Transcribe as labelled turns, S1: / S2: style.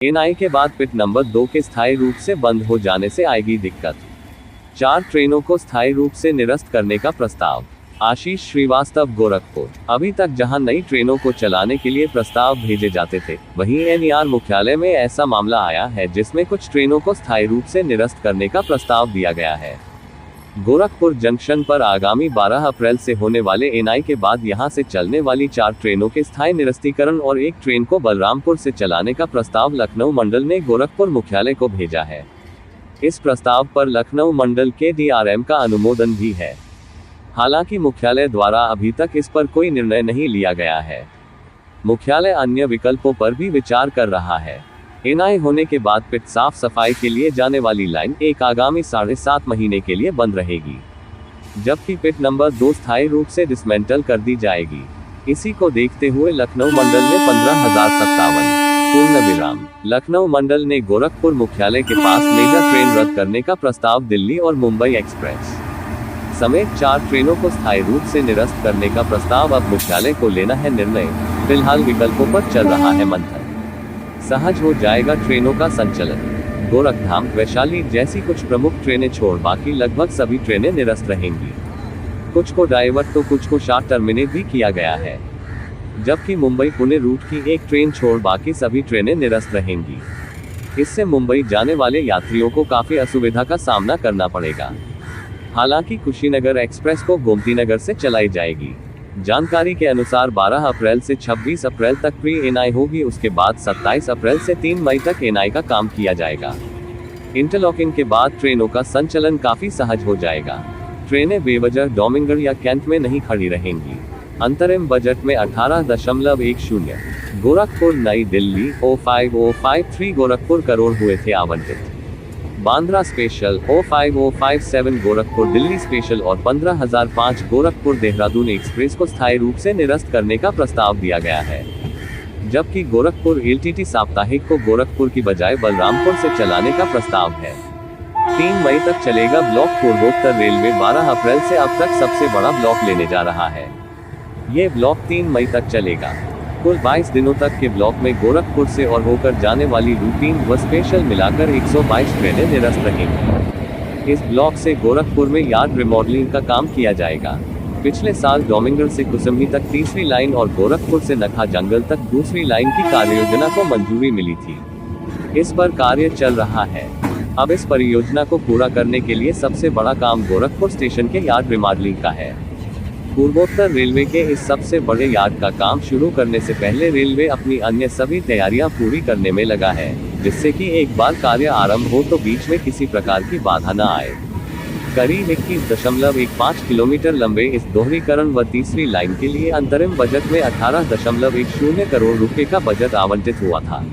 S1: NI के बाद पिट number 2 के स्थायी रूप से बंद हो जाने से आएगी दिक्कत। 4 ट्रेनों को स्थायी रूप से निरस्त करने का प्रस्ताव। आशीष श्रीवास्तव, गोरखपुर। अभी तक जहां नई ट्रेनों को चलाने के लिए प्रस्ताव भेजे जाते थे, वहीं एनईआर मुख्यालय में ऐसा मामला आया है जिसमें कुछ ट्रेनों को स्थायी रूप से निरस्त करने का प्रस्ताव दिया गया है। गोरखपुर जंक्शन पर आगामी 12 अप्रैल से होने वाले एनआई के बाद यहां से चलने वाली 4 ट्रेनों के स्थायी निरस्तीकरण और एक ट्रेन को बलरामपुर से चलाने का प्रस्ताव लखनऊ मंडल ने गोरखपुर मुख्यालय को भेजा है। इस प्रस्ताव पर लखनऊ मंडल के डीआरएम का अनुमोदन भी है। हालांकि मुख्यालय द्वारा अभी तक इस पर कोई निर्णय नहीं लिया गया है। मुख्यालय अन्य विकल्पों पर भी विचार कर रहा है। एनआई होने के बाद पिट साफ सफाई के लिए जाने वाली लाइन एक आगामी 7.5 महीने के लिए बंद रहेगी, जबकि पिट नंबर 2 स्थायी रूप से डिसमेंटल कर दी जाएगी। इसी को देखते हुए लखनऊ मंडल ने 15,057 पूर्ण विराम। लखनऊ मंडल ने गोरखपुर मुख्यालय के पास मेगा ट्रेन रद्द करने का प्रस्ताव दिल्ली और मुंबई एक्सप्रेस समेत 4 ट्रेनों को स्थायी रूप से निरस्त करने का प्रस्ताव अब मुख्यालय को लेना है निर्णय। फिलहाल विकल्पों पर चल रहा है मंथन। सहज हो जाएगा ट्रेनों का संचालन। गोरखधाम, वैशाली जैसी कुछ प्रमुख ट्रेनें छोड़ बाकी लगभग सभी ट्रेनें निरस्त रहेंगी। कुछ को डाइवर्ट तो कुछ को शार्ट टर्मिनेट भी किया गया है, जबकि मुंबई पुणे रूट की एक ट्रेन छोड़ बाकी सभी ट्रेनें निरस्त रहेंगी। इससे मुंबई जाने वाले यात्रियों को काफी असुविधा का सामना करना पड़ेगा। हालांकि कुशीनगर एक्सप्रेस को गोमतीनगर से चलाई जाएगी। जानकारी के अनुसार 12 अप्रैल से 26 अप्रैल तक प्री एनआई होगी, उसके बाद 27 अप्रैल से 3 मई तक एनआई का काम किया जाएगा। इंटरलॉकिंग के बाद ट्रेनों का संचालन काफी सहज हो जाएगा। ट्रेनें बेवजह डोमिंगर या कैंट में नहीं खड़ी रहेंगी। अंतरिम बजट में 18.10 गोरखपुर नई दिल्ली 05053 गोरखपुर करोड़ हुए थे आवंटित। बांद्रा स्पेशल 05057 गोरखपुर दिल्ली स्पेशल और 15,005 गोरखपुर देहरादून एक्सप्रेस को स्थायी रूप से निरस्त करने का प्रस्ताव दिया गया है, जबकि गोरखपुर एलटीटी साप्ताहिक को गोरखपुर की बजाय बलरामपुर से चलाने का प्रस्ताव है। 3 मई तक चलेगा ब्लॉक। पूर्वोत्तर रेलवे 12 अप्रैल से अब तक सबसे बड़ा ब्लॉक लेने जा रहा है। ये ब्लॉक 3 मई तक चलेगा। कुल 22 दिनों तक के ब्लॉक में गोरखपुर से और होकर जाने वाली रूटीन व स्पेशल मिलाकर 122 ट्रेनें निरस्त रहेंगी। इस ब्लॉक से गोरखपुर में यार्ड रिमॉडलिंग का काम किया जाएगा। पिछले साल डोमिंगर से कुसुम्ही तक तीसरी लाइन और गोरखपुर से नखा जंगल तक दूसरी लाइन की कार्ययोजना को मंजूरी मिली थी। इस पर कार्य चल रहा है। अब इस परियोजना को पूरा करने के लिए सबसे बड़ा काम गोरखपुर स्टेशन के यार्ड रिमॉडलिंग का है। पूर्वोत्तर रेलवे के इस सबसे बड़े यार्ड का काम शुरू करने से पहले रेलवे अपनी अन्य सभी तैयारियां पूरी करने में लगा है, जिससे कि एक बार कार्य आरंभ हो तो बीच में किसी प्रकार की बाधा न आए। करीब 21.15 किलोमीटर लंबे इस दोहरीकरण व तीसरी लाइन के लिए अंतरिम बजट में 18.10 करोड़ रुपए का बजट आवंटित हुआ था।